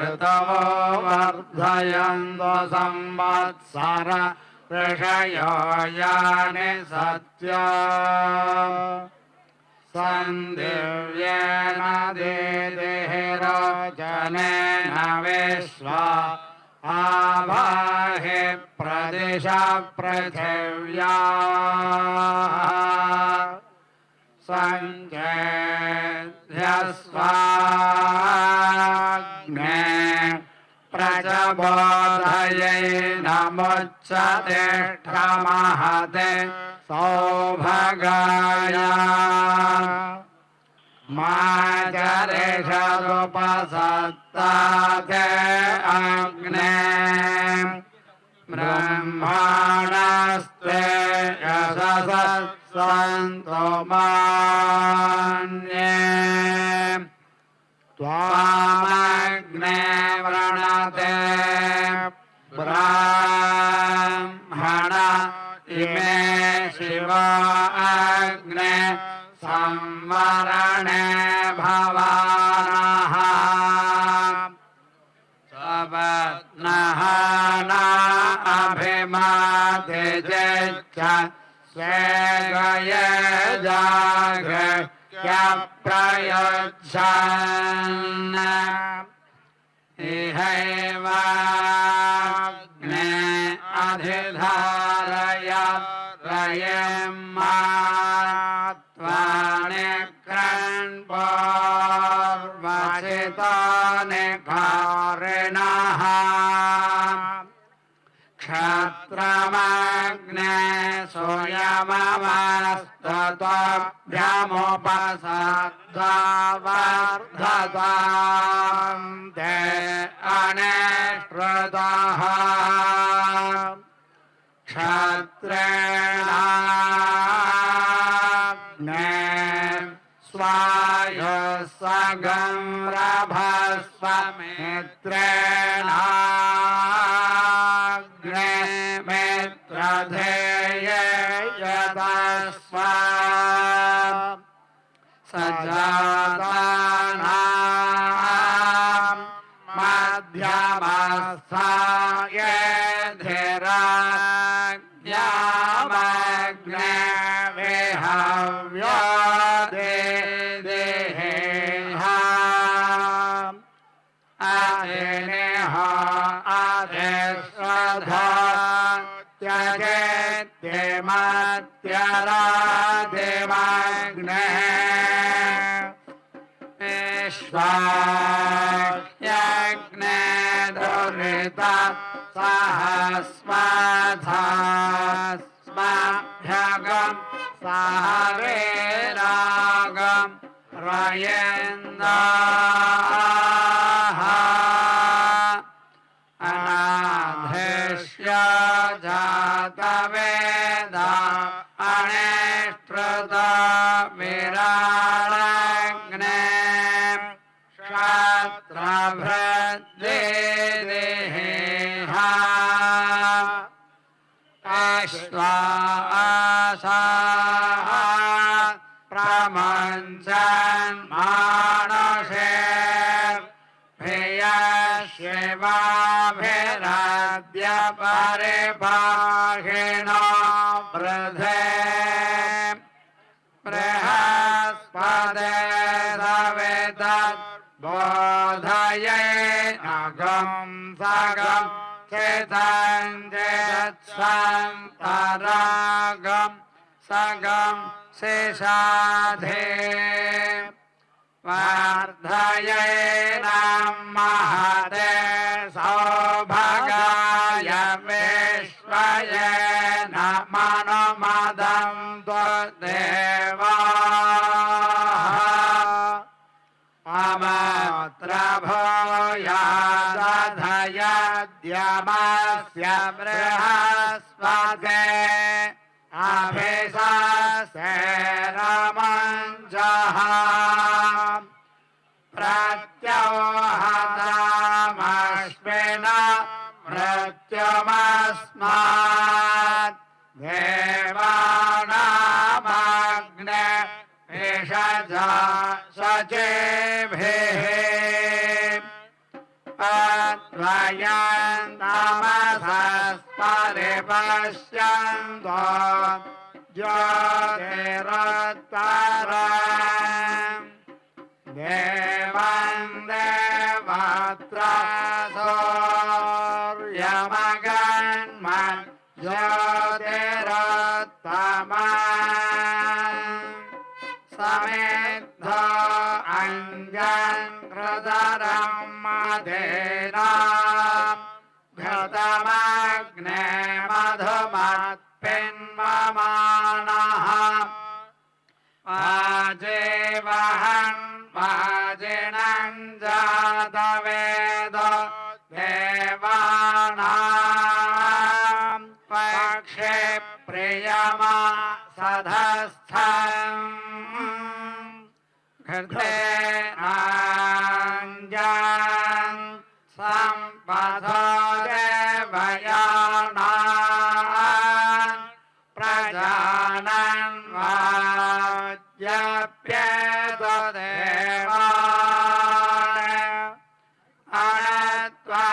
ऋतवो वर्धयन्तो संवत्सर ऋषयो यानि सत्या सन्दिव्येन दीदिरोचनेन विश्वा आवाहि प्रदिश पृथिव्या सञ्चेध्यस्वाग्ने प्रचबोधयेनमुच्चतिष्ठमहते सौभगाय माचरिषदुपसत्ताते अग्ने ब्रह्माणस्ते यशसत्सन्तो मान्ये त्वामग्ने वृणते ब्राह्मण इमे शिवा अग्ने संवरणे भवानः सवत्नः न अभिमातिजिच्च स्वेगये जागृह्य प्रयुज्यन् इहैवाग्ने अधिधारय रयेम्मा वचितानि कारिणः क्षत्रमग्ने सूयममस्तत्वभ्यमुपसद्धावर्धतां ते अनेष्टृतः क्षत्रेणाग्ने स्वायुस्सगं रभस्वमित्रेणाग्ने मित्रधेये यतस्वा सजातानां मध्यमस्थाय धीराज्ञामग्ने विहव्यो त्यजेत्यराधिमग्ने विश्वाह्यग्ने दुरिता सहस्वधास्मभ्यगं सहवीरागं रयेन्दाः अनाधिष्य जातवेदा अनेष्टृत विराळग्ने क्षत्रभृद्देः अश्वासाः प्रमञ्चन् मानसे शिवाभिराद्य परिपाहिनो वृधे बृहस्पते सवितत् बोधयेनगं सगं चितञ्जयत्सन्तरागं सगं शिशाधे वर्धयेनं महते सौभगाय विश्वयेन मनुमदं त्वदेवाः अमत्र भूयादधयद्यमस्य बृहस्पते अभिषसेरमञ्जः प्रत्योहतामश्विन मृत्युमस्मात् देवानामग्ने विषजा शचेभिः त्वयं तमसस्परिपश्यन्तो ज्योतिरुत्तरम् देवं देवत्र सूर्यमगन्मन् ज्योतिरुत्तमम् समेद्धो अञ्जन् कृतरं मदेना घृतमग्ने मधुमत्पिन्वमानः वाजेवहन् वाजिनं जातवेद देवानां पक्षे प्रियमा सधस्थम् घृतेनाञ्जन् सम्पथो देवयानान् प्रजानन् वाज्यप्येतदेवान् अणत्वा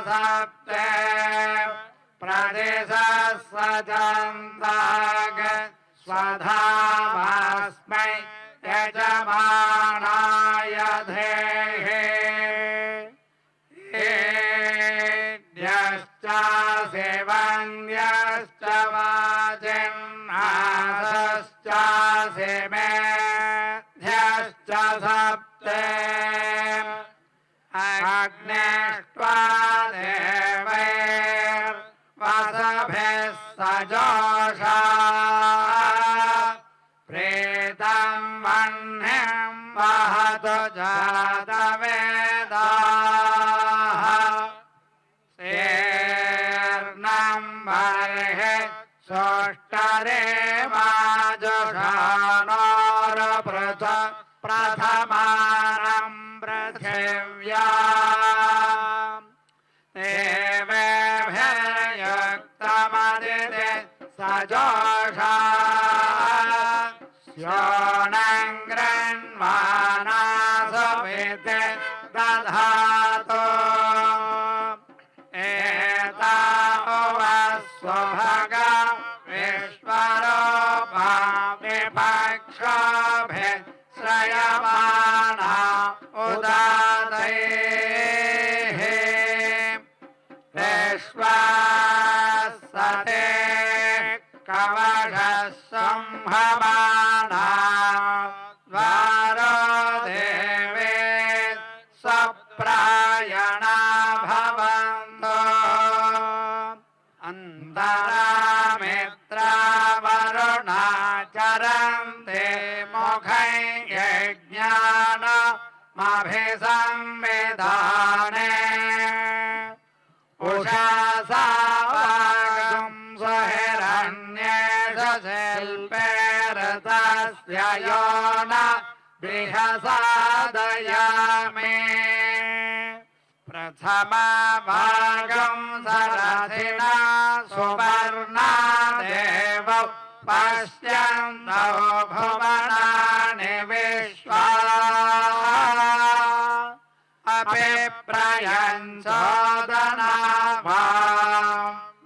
सप्ते प्रदिशस्सजन्ताग स्वधामस्मै यजमानाय धेहे येद्यश्च सेवन्यश्च वाजिन्नाथश्च सेमेध्यश्च सप्ते अग्नेष्ट्वा देवैर्वसभिः सजोषा प्रेतं वह्निं वहतु जातवेदाः सेर्नं बर्हि सोष्टरे माजुषाणोरपृथ प्रथमानं पृथिव्याम् देवेभ्ययुक्तमदिते सजोषा स्योनं गृह्णानासुविते दधातु एता उवस्वभगा विश्वरूपा विपक्षोभिः श्रयमाणा उदातैः विश्वासते कवशः संहमाना द्वारो देवे सप्रायणा भवन्तो अन्तरामित्रावरुणा चरन्ते मुखै यज्ञानमभिसंविधाने उषसा वागं स्वहिरण्येष शिल्पेरतस्य यो न बृहसादयामे प्रथमभागं सरथिना सुवर्णा देव पश्यन्तौ भुवनानि विश्वा अभिप्रयञ्चोदना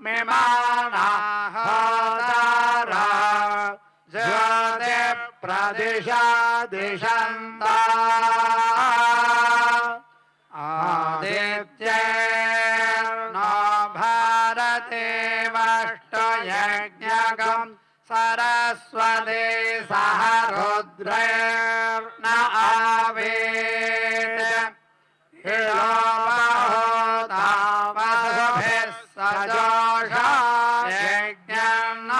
मिमानः होतारा ज्योतिप्रदिशा दिशन्ता आदित्यैर्नो भारते वष्टयज्ञकं सरस्वती सह रुद्रैर्न आवेत् हिलोपहोतावसुभिः सजोषा यज्ञं न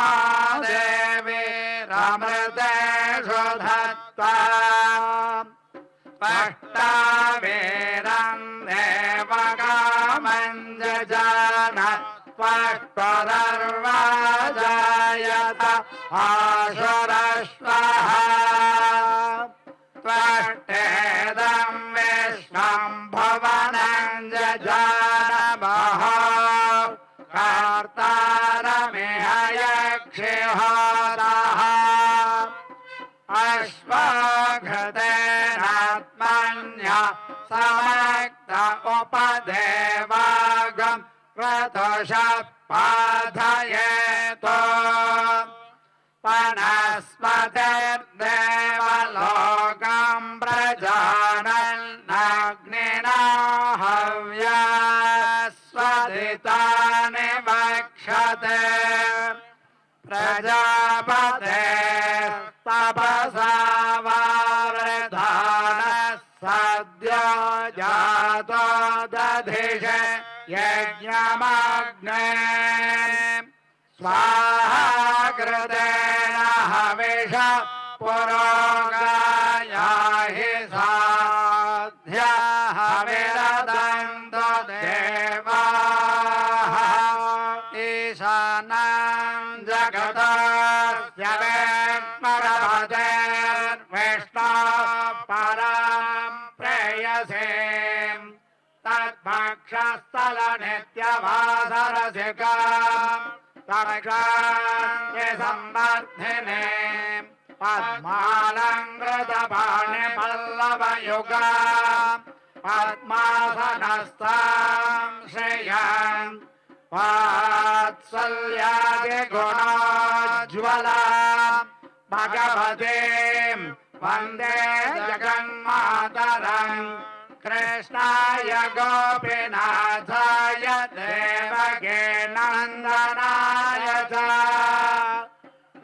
देवीरमृतेषु धत्वा त्वष्टावीरं देवकामं जजान त्वष्टुरर्वाजायत आशुरश्वः त्वष्टेदं विश्वं भुवनं जजानमः कर्तारमिह यक्षिहोतः अश्वघृतेनात्मन् समक्त उपदेवागं क्रतुषः पाठयेतो वनस्पतिर्देवलोकं प्रजानन्नग्निना हव्यास्वदितानि वक्षते प्रजापते तपसा वावृधानः सद्यो जातो दधिषे यज्ञमग्ने स्वाहा कृतेन हविष पुरोगायाहि साध्य हविरदन्तो देवाः ईशानं जगतस्य वेत्मरपतेर्विष्णोः परां प्रेयसे तद्भक्षस्थलनित्यवासरसिकाम् संवर्धिने पद्मालङ्कृतपाणिपल्लवयुगा पद्मासनस्तां श्रियं वात्सल्यादिगुणोज्ज्वला भगवतीं वन्दे जगन्मातरम् कृष्णाय गोपीनाथाय देवके नन्दनाय च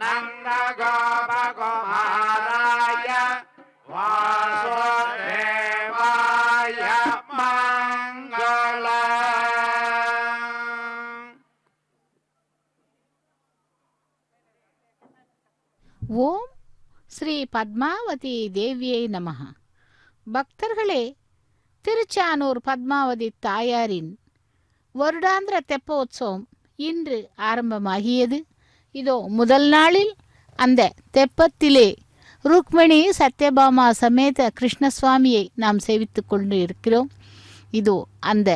नन्दगोपकुमाराय वासुदेवाय मङ्गलम्। ஓம் ஸ்ரீ பத்மாவதி தேவியை நமஹ. பக்தர்களே, திருச்சானூர் பத்மாவதி தாயாரின் வருடாந்திர தெப்போற்சவம் இன்று ஆரம்பமாகியது. இதோ முதல் நாளில் அந்த தெப்பத்திலே ருக்மிணி சத்யபாமா சமேத கிருஷ்ணசுவாமியை நாம் சேவித்து கொண்டு இருக்கிறோம். இதோ அந்த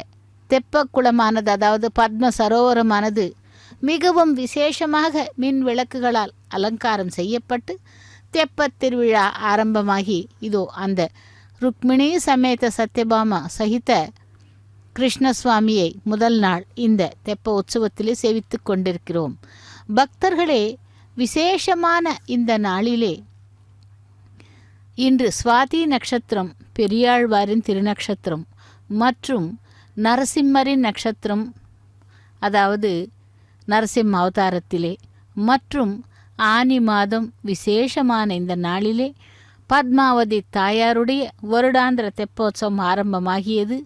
தெப்ப குளமானது, அதாவது பத்ம சரோவரமானது மிகவும் விசேஷமாக மின் விளக்குகளால் அலங்காரம் செய்யப்பட்டு தெப்பத் திருவிழா ஆரம்பமாகி இதோ அந்த ருக்மிணி சமேத சத்யபாமா சகித கிருஷ்ணசுவாமியை முதல் நாள் இந்த தெப்ப உற்சவத்திலே சேவித்து கொண்டிருக்கிறோம். பக்தர்களே, விசேஷமான இந்த நாளிலே இன்று சுவாதி நட்சத்திரம், பெரியாழ்வாரின் திருநக்ஷத்திரம் மற்றும் நரசிம்மரின் நட்சத்திரம், அதாவது நரசிம்ம அவதாரத்திலே மற்றும் ஆனி மாதம் விசேஷமான இந்த நாளிலே பத்மாவதி தாயாருடைய வருடாந்திர தெப்போற்சவம் ஆரம்பமாகியது.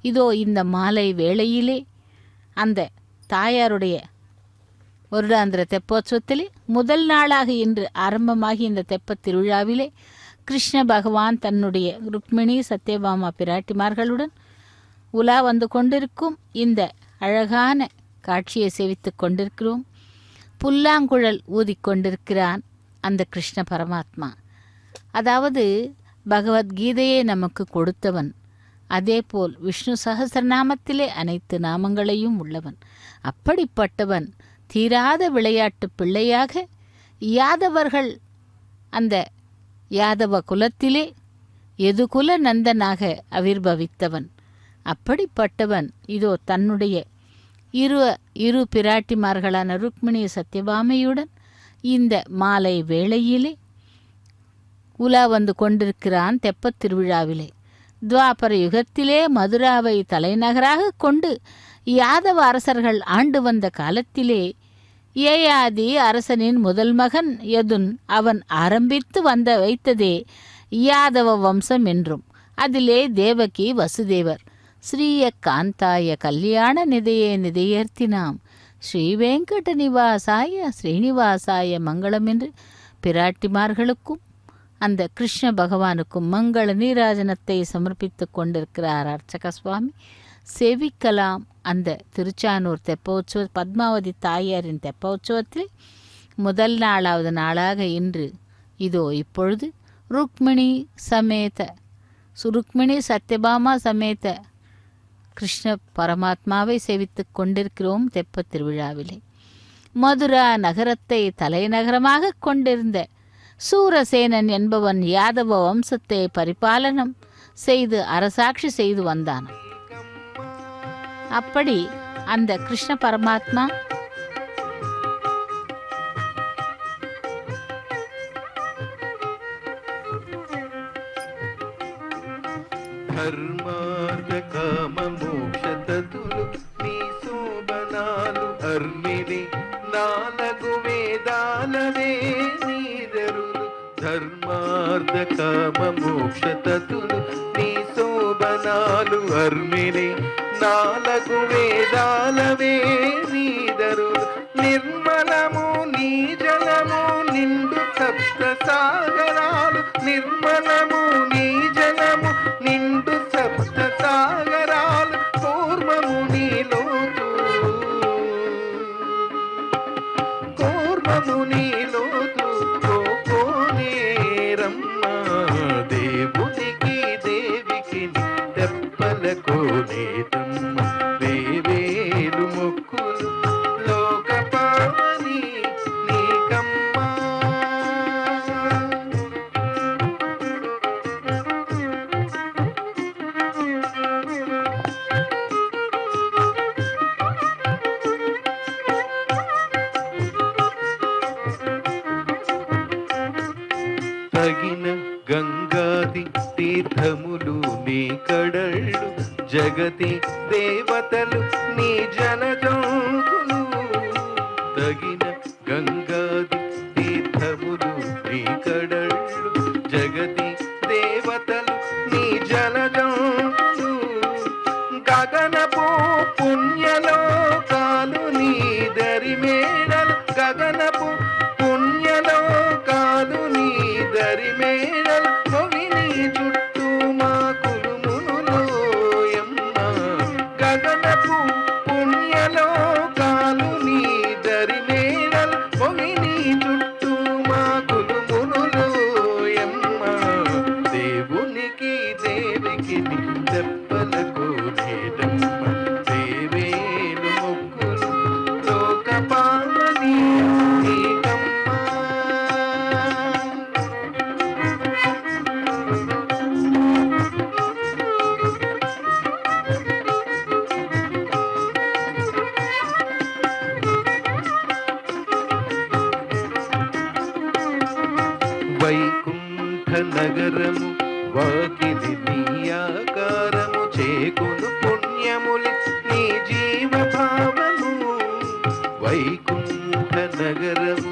இதோ இந்த மாலை வேளையிலே அந்த தாயாருடைய வருடாந்திர தெப்போற்சவத்திலே முதல் நாளாக இன்று ஆரம்பமாகி இந்த தெப்பத் திருவிழாவிலே கிருஷ்ண பகவான் தன்னுடைய ருக்மிணி சத்யபாமா பிராட்டிமார்களுடன் உலா வந்து கொண்டிருக்கும் இந்த அழகான காட்சியை சேவித்து கொண்டிருக்கிறோம். புல்லாங்குழல் ஊதிக்கொண்டிருக்கிறான் அந்த கிருஷ்ண பரமாத்மா. அதாவது பகவத்கீதையை நமக்கு கொடுத்தவன், அதேபோல் விஷ்ணு சகஸ்ரநாமத்திலே அனைத்து நாமங்களையும் உள்ளவன். அப்படிப்பட்டவன் தீராத விளையாட்டு பிள்ளையாக யாதவர்கள் அந்த யாதவ குலத்திலே எதுகுல நந்தனாக ஆவிர்பவித்தவன். அப்படிப்பட்டவன் இதோ தன்னுடைய இரு பிராட்டிமார்களான ருக்மிணி சத்யபாமையுடன் இந்த மாலை வேளையிலே உலா வந்து கொண்டிருக்கிறான் தெப்பத் திருவிழாவிலே. துவாபர யுகத்திலே மதுராவை தலைநகராக கொண்டு யாதவ அரசர்கள் ஆண்டு வந்த காலத்திலே ஏயாதி அரசனின் முதல் மகன் யதுன் அவன் ஆரம்பித்து வைத்ததே யாதவ வம்சம் என்றும் அதிலே தேவகி வசுதேவர் ஸ்ரீய காந்தாய கல்யாண நிதையே நிதையர்த்தினாம் ஸ்ரீவேங்கட நிவாசாய ஸ்ரீனிவாசாய மங்களம் என்று பிராட்டிமார்களுக்கும் அந்த கிருஷ்ண பகவானுக்கும் மங்கள நீராஜனத்தை சமர்ப்பித்து கொண்டிருக்கிறார் அர்ச்சக சுவாமி. சேவிக்கலாம் அந்த திருச்சானூர் தெப்போற்சவ பத்மாவதி தாயாரின் தெப்போற்சவத்தில் முதல் நாளாவது நாளாக இன்று இதோ இப்பொழுது ருக்மிணி சத்யபாமா சமேத கிருஷ்ண பரமாத்மாவை சேவித்து கொண்டிருக்கிறோம் தெப்பத் திருவிழாவிலே. மதுரா நகரத்தை தலைநகரமாக கொண்டிருந்த சூரசேனன் என்பவன் யாதவ வம்சத்தை பரிபாலனம் செய்து அரசாட்சி செய்து வந்தான். அப்படி அந்த கிருஷ்ண பரமாத்மா ధర్మార్థ కామ మోక్ష తతులు నీ శోభనాలు అర్మిని నాలుగు వేదాలవే నీదరులు. ధర్మార్థ కామ మోక్ష తతులు నీ శోభనాలు అర్మిని నాలుగు వేదాలవే నీదరులు. నిర్మలము నీ జలము నిండు సప్త సాగరాలు. నిర్మలము నీ జలము నిండు సప్త సాగరాలు. కూర్మము నీలోతు కూర్మము నీలోతు కోనేరమ్మ. దేవునికి దేవికి తెప్పలకు నేతమ్మ. వేవేలు మొక్కులు లోక పావని నీకమ్మా. తగిన గంగాది తీర్థములు నీ కడళ్ళు. జగతి దేవతలు నీ జలజోగులు. తగిన గంగాది తీర్థములు నీ కడళ్ళు. జగతి దేవతలు నీ జలజోగులు. గగనపు పుణ్యలోకాలు నీ దరిమేడలు. గగనపు పుణ్యలోకాలు నీ దరిమేడలు. మొగిని చుట్టూ మా కులుమునులోయమ్మ. గగనపు పుణ్యలోకాలు నీ దరిమేడలు. మొగిని చుట్టూ మా కులుమునులోయమ్మ. దేవునికి దేవికి తెప్పలకు నేటమ్మ. దేవేలు మొక్కులు లోక పావని నీకమ్మా. వైకుంఠ నగరము వాకిలి నీ ఆకారము. చేకును పుణ్యములి నీ జీవ భావము. వైకుంఠ నగరము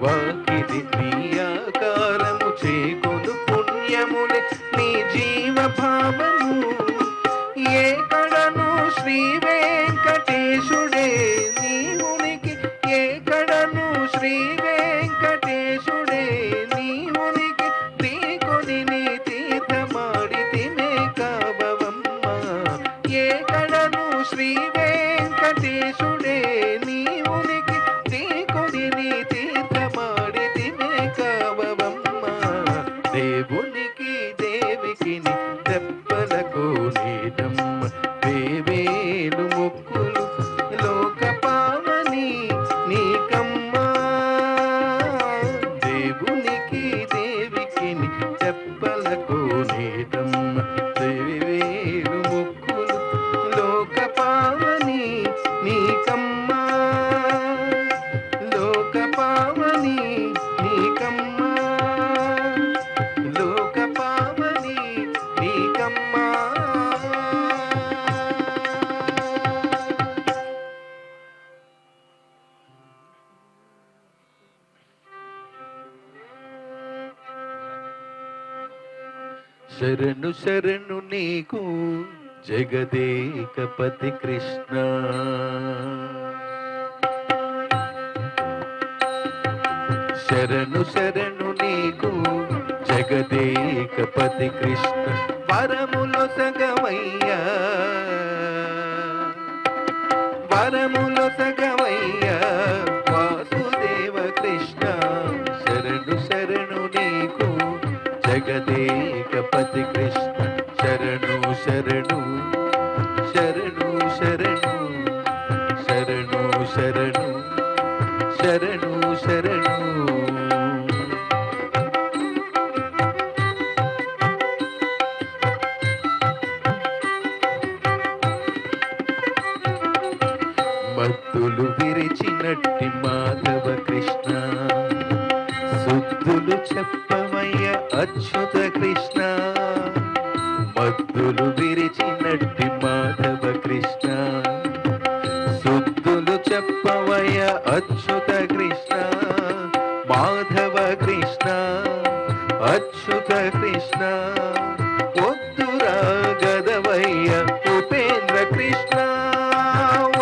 వాకిలి నీ ఆకారము. చేకును పుణ్యములి నీ జీవ భావము. ఏ కడను శ్రీ వెంకటేశుడే నీవునికి. ఏ కడను శ్రీ వెంకటేశుడే నీవునికి. తీకొని నీ తీర్థమాడితిమే కావవమ్మ. ఏ కడను శ్రీ వెంకటేశుడే నీవునికి. తీకొని నీ తీర్థమాడితిమే కావవమ్మ. దేవునికి దేవికి తెప్పలకు నీటమ్మ. వేవేలు మొక్కులు లోక పావని నీకమ్మా. దేవునికి దేవికి తెప్పలకు నీటమ్మ. వేవేలు మొక్కులు లోక పావని నీకమ్మా. లోక పావని నీకమ్మా. లోక పావని నీకమ్మా. శరణు శరణు నీకు జగదేకపతి కృష్ణ. శరణు శరణు నీకు జగదేకపతి కృష్ణ. వరములో సగమయ్యా. వరములో సగమయ్యా వాసుదేవ కృష్ణ. శరణు శరణు నీకు జగదేకపతి కృష్ణ. శరణు శరణు శరణు శరణు శరణు శరణు శరణు శరణు. ముద్దులు విరిచినట్టి మాధవ కృష్ణ సుద్దులు చెప్పవయ్య అచ్యుత కృష్ణ మద్దులు విరిచినట్టి మాధవ కృష్ణ సుద్దులు చెప్పవయ్య అచ్యుత కృష్ణ మాధవ కృష్ణ అచ్యుత కృష్ణ ఒద్దురా గదవయ్య ఉపేంద్ర కృష్ణ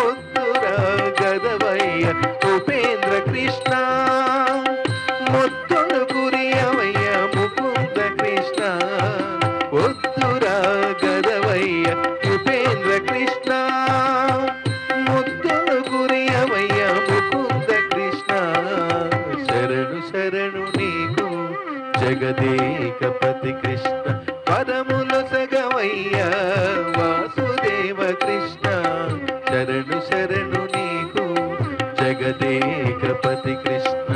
ఒద్దురా గదవయ్య ఉపేంద్ర కృష్ణ ముద్దులు కురియవయ్య ముకుంద కృష్ణ ఒద్దురా గదవయ్య ఉపేంద్ర కృష్ణ ముద్దులు కురియవయ్య ముకుంద కృష్ణ శరణు శరణు నీకు జగదేకపతి కృష్ణ పదములు సగవయ్య వాసుదేవ కృష్ణ శరణు శరణు నీకు జగదేకపతి కృష్ణ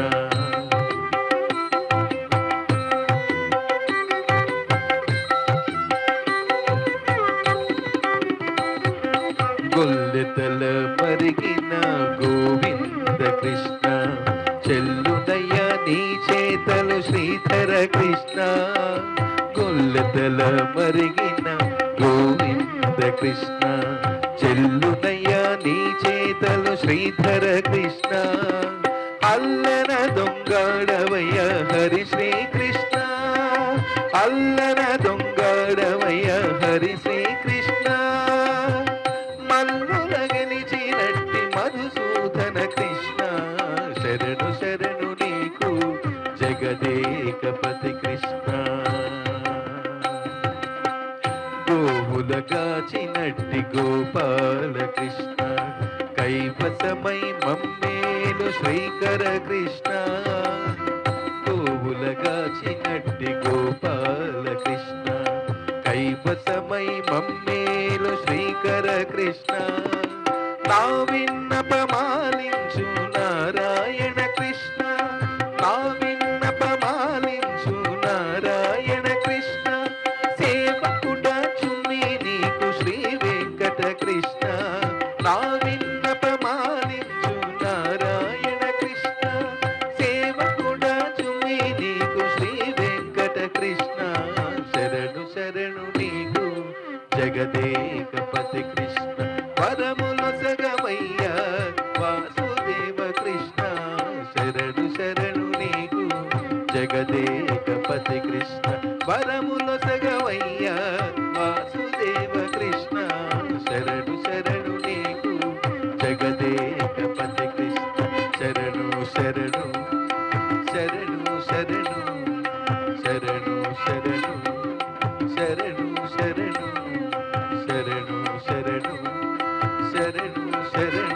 గొల్లెతల మరిగిన గోవింద కృష్ణ చెల్లుదయ్య నీ చేతలు శ్రీధర కృష్ణ గొల్లెతల మరిగిన గోవింద కృష్ణ చెల్లుదయ్య నీ చేతలు శ్రీధర కృష్ణ అల్లన దొంగాడవయ్య హరి శ్రీకృష్ణ అల్లన దొంగాడవయ్య హరి శ్రీకృష్ణ మల్లుల గెలిచినట్టి మధుసూదన కృష్ణ శరణు శరణు నీకు జగదేకపతి కృష్ణ గోవుల కాచినట్టి గోపాల కృష్ణ కైవసమై మమ్మేలు శ్రీకర కృష్ణ గోవుల కాచినట్టి గోపాల కృష్ణ కైవసమై మమ్మేలు శ్రీకర కృష్ణ నా విన్నపమాలించు నారాయణ కృష్ణ నా విన్నపమాలించు నారాయణ కృష్ణ సేవకుడ చుమ్మి నీకు శ్రీ వెంకట కృష్ణ నా విన్నపమాలించు నారాయణ కృష్ణ సేవకుడ చుమ్మి నీకు శ్రీ వెంకట కృష్ణ శరణు శరణు నీకు జగదేకపతి కృష్ణ పదములు సగవయ్య వాసుదేవ కృష్ణ శరణు శరణు నీకు జగదేకపతి కృష్ణ పదములు సగవయ్య వాసుదేవ కృష్ణ శరణు శరణు నీకు జగదేకపతి కృష్ణ శరణు శరణు శరణు శరణు శరణు శరణు శరణు శరణు శరణు శరణు శరణు శరణు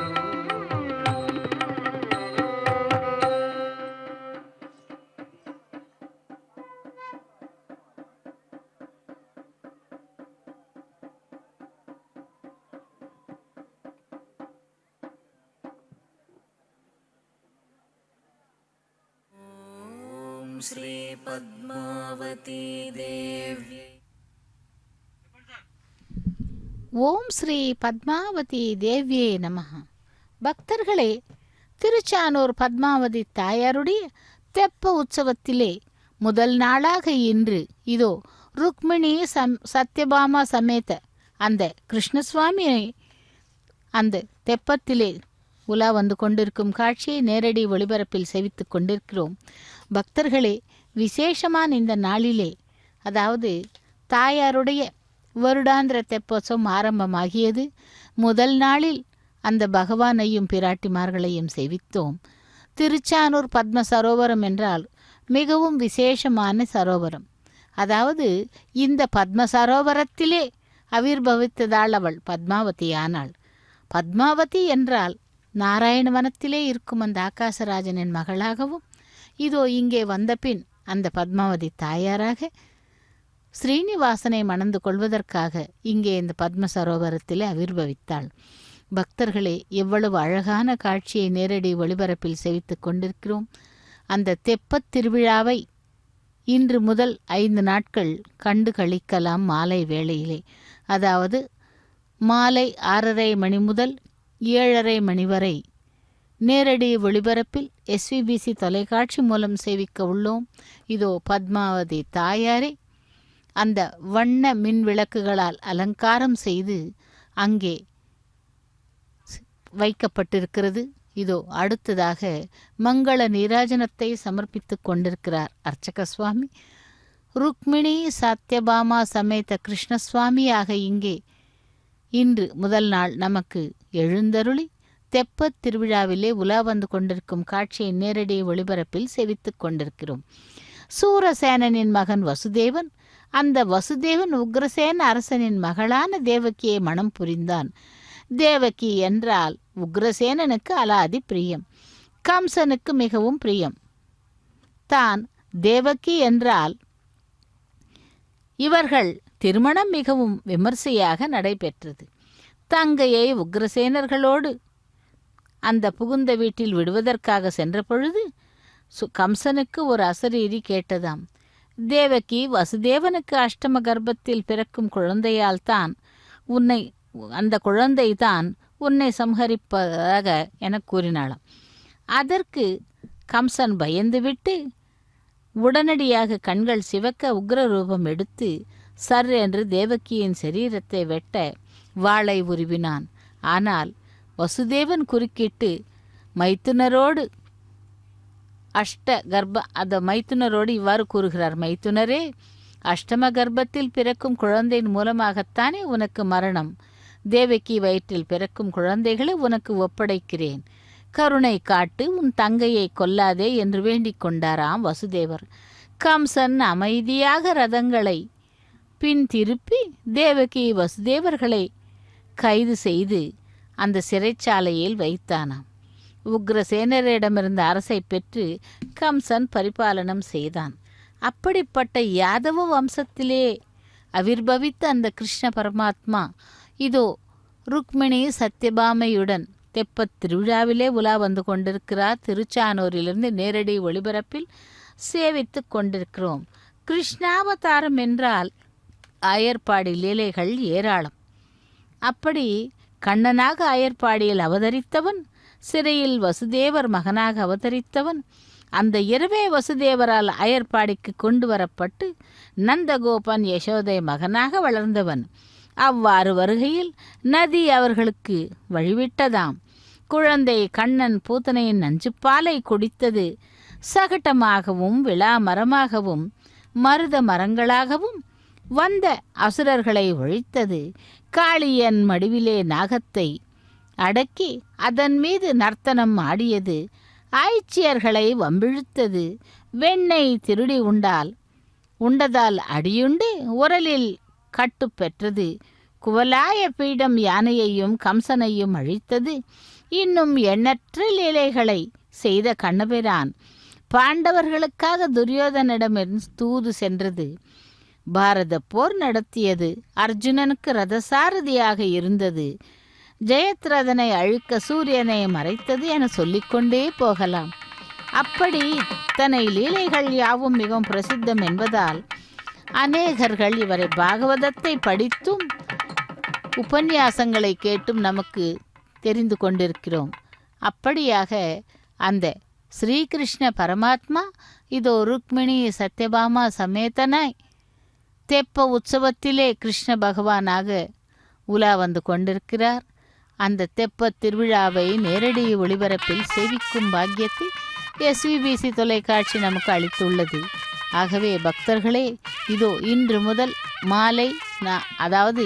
श्री पद्मावती देवी ஓம் ஸ்ரீ பத்மாவதி தேவியே நமஹ. பக்தர்களே, திருச்சானூர் பத்மாவதி தாயாருடைய தெப்ப உற்சவத்திலே முதல் நாளாக இன்று இதோ ருக்மிணி சத்யபாமா சமேத அந்த கிருஷ்ணசுவாமியை அந்த தெப்பத்திலே உலா வந்து கொண்டிருக்கும் காட்சியை நேரடி ஒளிபரப்பில் செவித்து கொண்டிருக்கிறோம். பக்தர்களே, விசேஷமான இந்த நாளிலே, அதாவது தாயாருடைய வருடாந்திர தெப்போற்சவம் ஆரம்பமாகியது. முதல் நாளில் அந்த பகவானையும் பிராட்டிமார்களையும் சேவித்தோம். திருச்சானூர் பத்ம சரோவரம் என்றால் மிகவும் விசேஷமான சரோவரம். அதாவது இந்த பத்ம சரோவரத்திலே அவிர்பவித்ததால் அவள் பத்மாவதி ஆனாள். பத்மாவதி என்றால் நாராயணவனத்திலே இருக்கும் அந்த ஆகாசராஜனின் மகளாகவும், இதோ இங்கே வந்த பின் அந்த பத்மாவதி தாயாராக ஸ்ரீனிவாசனை மணந்து கொள்வதற்காக இங்கே இந்த பத்ம சரோவரத்திலே அவிர்பவித்தாள். பக்தர்களே, எவ்வளவு அழகான காட்சியை நேரடி ஒளிபரப்பில் செவித்து கொண்டிருக்கிறோம். அந்த தெப்பத் திருவிழாவை இன்று முதல் 5 நாட்கள் கண்டு கழிக்கலாம். மாலை வேளையிலே, அதாவது மாலை 6:30 மணி முதல் 7:30 மணி வரை நேரடி ஒளிபரப்பில் எஸ்விபிசி தொலைக்காட்சி மூலம் சேவிக்க உள்ளோம். இதோ பத்மாவதி தாயாரை அந்த வண்ண மின் விளக்குகளால் அலங்காரம் செய்து அங்கே வைக்கப்பட்டிருக்கிறது. இதோ அடுத்ததாக மங்கள நீராஜனத்தை சமர்ப்பித்துக் கொண்டிருக்கிறார் அர்ச்சக சுவாமி. ருக்மிணி சத்யபாமா சமேத கிருஷ்ணசுவாமியாக இங்கே இன்று முதல் நாள் நமக்கு எழுந்தருளி தெப்பத் திருவிழாவிலே உலா வந்து கொண்டிருக்கும் காட்சியை நேரடி ஒளிபரப்பில் சேவித்துக் கொண்டிருக்கிறோம். சூரசேனனின் மகன் வசுதேவன், அந்த வசுதேவன் உக்ரசேன அரசனின் மகளான தேவகியை மணம் புரிந்தான். தேவகி என்றால் உக்ரசேனனுக்கு அலாதி பிரியம், கம்சனுக்கு மிகவும் பிரியம். தான் தேவகி என்றால் இவர்கள் திருமணம் மிகவும் விமர்சையாக நடைபெற்றது. தங்கையை உக்ரசேனர்களோடு அந்த புகுந்த வீட்டில் விடுவதற்காக சென்ற பொழுது கம்சனுக்கு ஒரு அசரீரி கேட்டதாம். தேவகி வசுதேவனுக்கு அஷ்டம கர்ப்பத்தில் பிறக்கும் குழந்தையால் தான் அந்த குழந்தை தான் உன்னை சம்ஹரிப்பதாக என கூறினாளாம். அதற்கு கம்சன் பயந்துவிட்டு உடனடியாக கண்கள் சிவக்க உக்ர ரூபம் எடுத்து சர் என்று தேவகியின் சரீரத்தை வெட்ட வாளை உருவினான். ஆனால் வசுதேவன் குறுக்கிட்டு மைத்துனரோடு மைத்துனரோடு இவ்வாறு கூறுகிறார். மைத்துனரே, அஷ்டம கர்ப்பத்தில் பிறக்கும் குழந்தையின் மூலமாகத்தானே உனக்கு மரணம். தேவகி வயிற்றில் பிறக்கும் குழந்தைகளை உனக்கு ஒப்படைக்கிறேன். கருணை காட்டு, உன் தங்கையை கொல்லாதே என்று வேண்டிக் கொண்டாராம் வசுதேவர். கம்சன் அமைதியாக ரதங்களை பின் திருப்பி தேவகி வசுதேவர்களை கைது செய்து அந்த சிறைச்சாலையில் வைத்தானாம். உக்ரசேனரிடமிருந்த அரசை பெற்று கம்சன் பரிபாலனம் செய்தான். அப்படிப்பட்ட யாதவ வம்சத்திலே அவிர்பவித்த அந்த கிருஷ்ண பரமாத்மா இதோ ருக்மிணி சத்யபாமையுடன் தெப்பத் திருவிழாவிலே உலா வந்து கொண்டிருக்கிறார். திருச்சானூரிலிருந்து நேரடி ஒளிபரப்பில் சேவித்து கொண்டிருக்கிறோம். கிருஷ்ணாவதாரம் என்றால் ஆயர்பாடி லீலைகள் ஏராளம். அப்படி கண்ணனாக ஆயர்பாடியில் அவதரித்தவன், சிறையில் வசுதேவர் மகனாக அவதரித்தவன், அந்த இரவே வசுதேவரால் ஆயர்பாடிக்கு கொண்டு வரப்பட்டு நந்தகோபன் யசோதை மகனாக வளர்ந்தவன். அவ்வாறு வருகையில் நதி அவர்களுக்கு வழிவிட்டதாம். குழந்தை கண்ணன் பூத்தனையின் நஞ்சுப்பாலை குடித்தது. சகட்டமாகவும் விழா மரமாகவும் மருத மரங்களாகவும் வந்த அசுரர்களை ஒழித்தது. காளியன் மடிவிலே நாகத்தை அடக்கி அதன் மீது நர்த்தனம் ஆடியது. ஆய்ச்சியர்களை வம்பிழுத்தது. வெண்ணெய் திருடி உண்டதால் அடியுண்டு உரலில் கட்டு பெற்றது. குவலாய பீடம் யானையையும் கம்சனையும் அழித்தது. இன்னும் எண்ணற்ற லீலைகளை செய்த கண்ணபிரான் பாண்டவர்களுக்காக துரியோதனிடமிருந்து தூது சென்றது. பாரத போர் நடத்தியது. அர்ஜுனனுக்கு ரதசாரதியாக இருந்தது. ஜெயத்ரதனை அழிக்க சூரியனை மறைத்தது என சொல்லிக்கொண்டே போகலாம். அப்படி இத்தனை லீலைகள் யாவும் மிகவும் பிரசித்தம் என்பதால் அநேகர்கள் இவரை பாகவதத்தை படித்தும் உபன்யாசங்களை கேட்டும் நமக்கு தெரிந்து கொண்டிருக்கிறோம். அப்படியாக அந்த ஸ்ரீகிருஷ்ண பரமாத்மா இதோ ருக்மிணி சத்யபாமா சமேதனாய் தெப்ப உற்சவத்திலே கிருஷ்ண பகவானாக உலா வந்து கொண்டிருக்கிறார். அந்த தெப்ப திருவிழாவை நேரடி ஒளிபரப்பில் சேவிக்கும் பாக்கியத்தை எஸ்விபிசி தொலைக்காட்சி நமக்கு அளித்துள்ளது. ஆகவே பக்தர்களே, இதோ இன்று முதல் மாலை அதாவது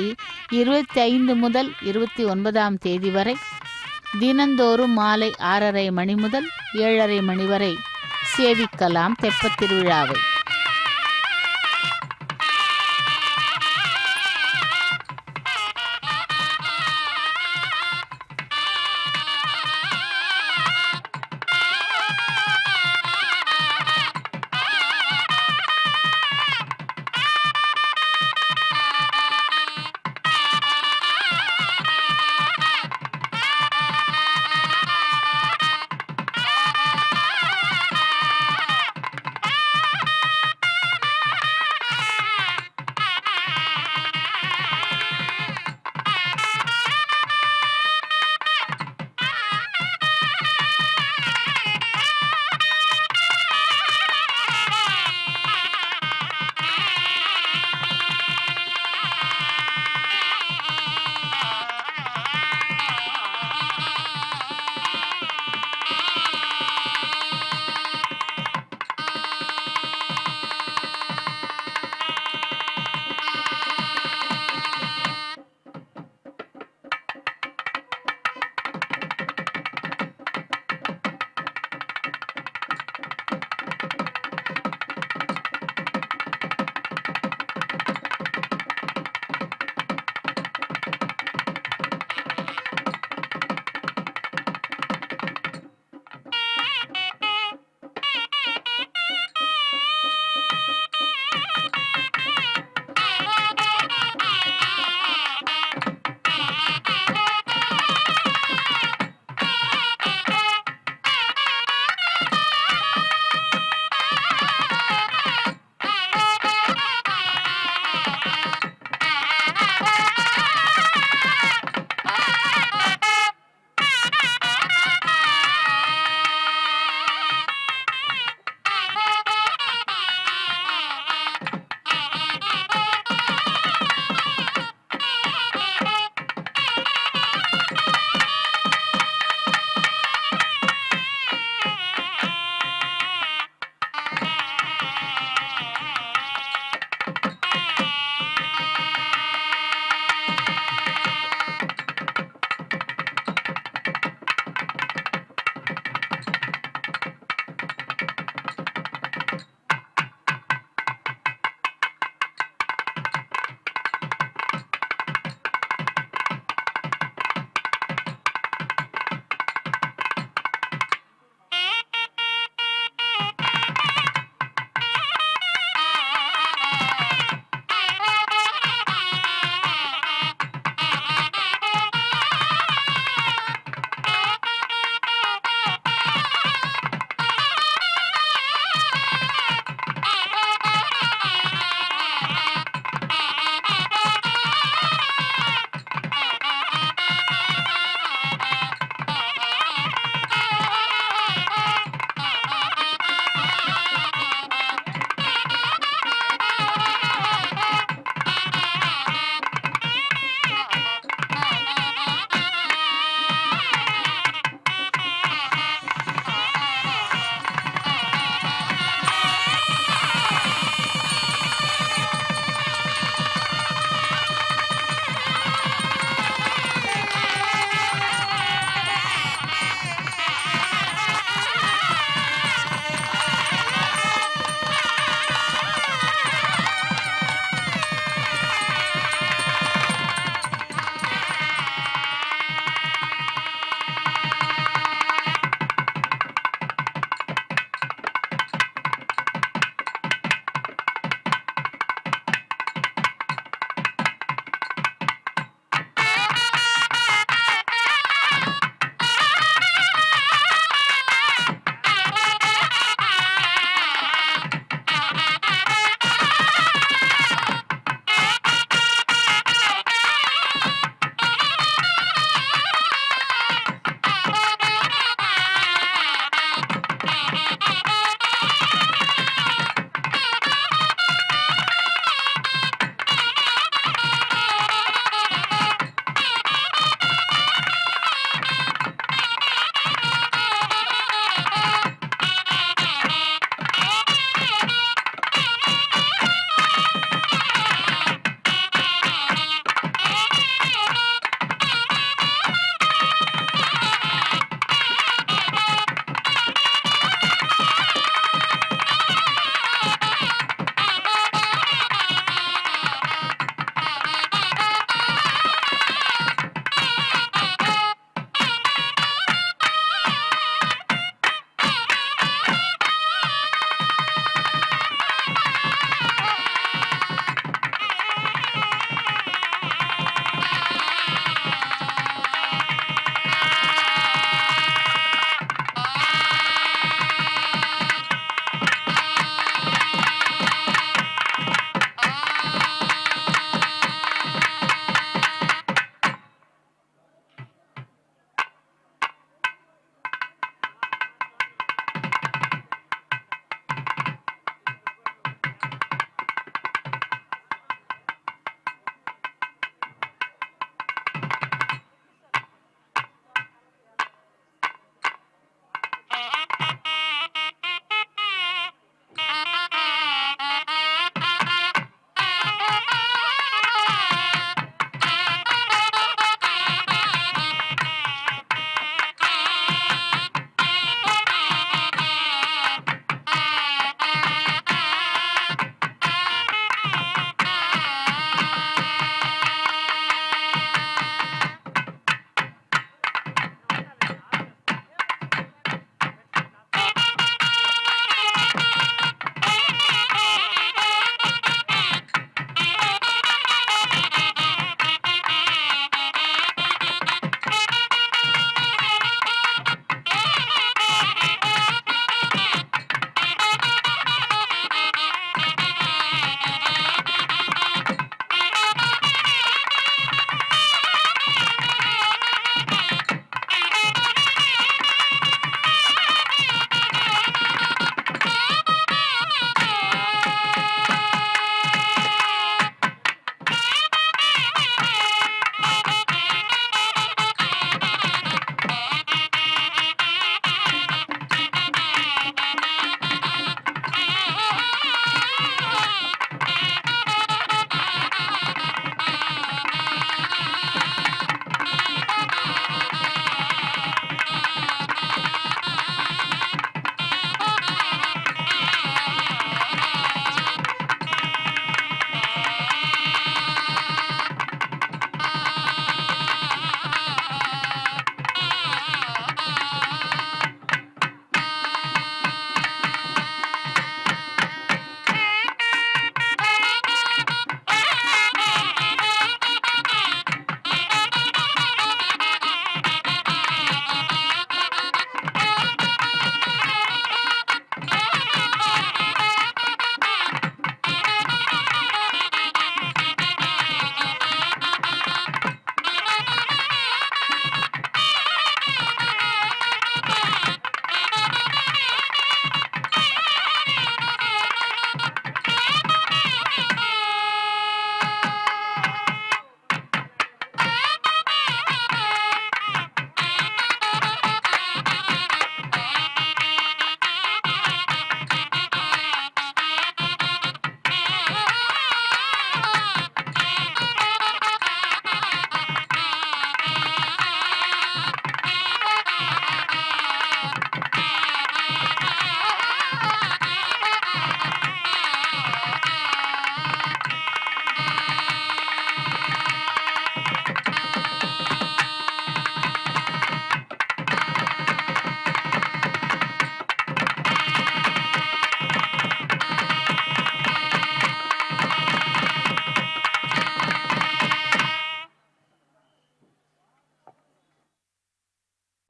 25 முதல் 29ஆம் தேதி வரை தினந்தோறும் மாலை 6:30 மணி முதல் 7:30 மணி வரை சேவிக்கலாம் தெப்பத் திருவிழாவை.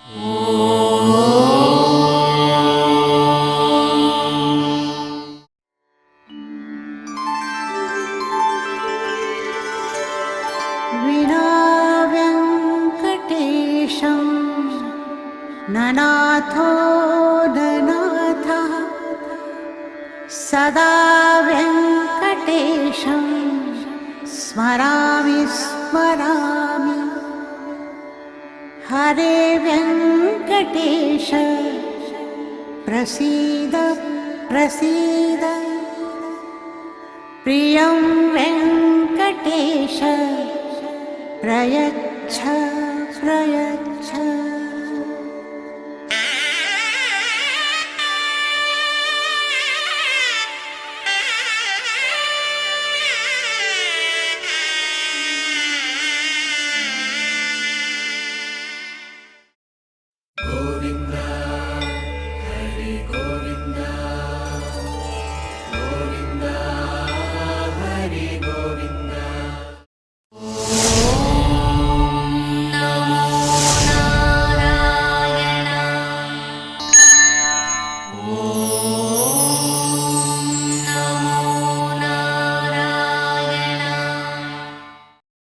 विना वेङ्कटेशं ननाथो ननाथः सदा वेङ्कटेशं स्मरामि स्मरामि हरे वेङ्कटेश प्रसीद प्रसीद प्रियं वेङ्कटेश प्रयच्छ प्रयच्छ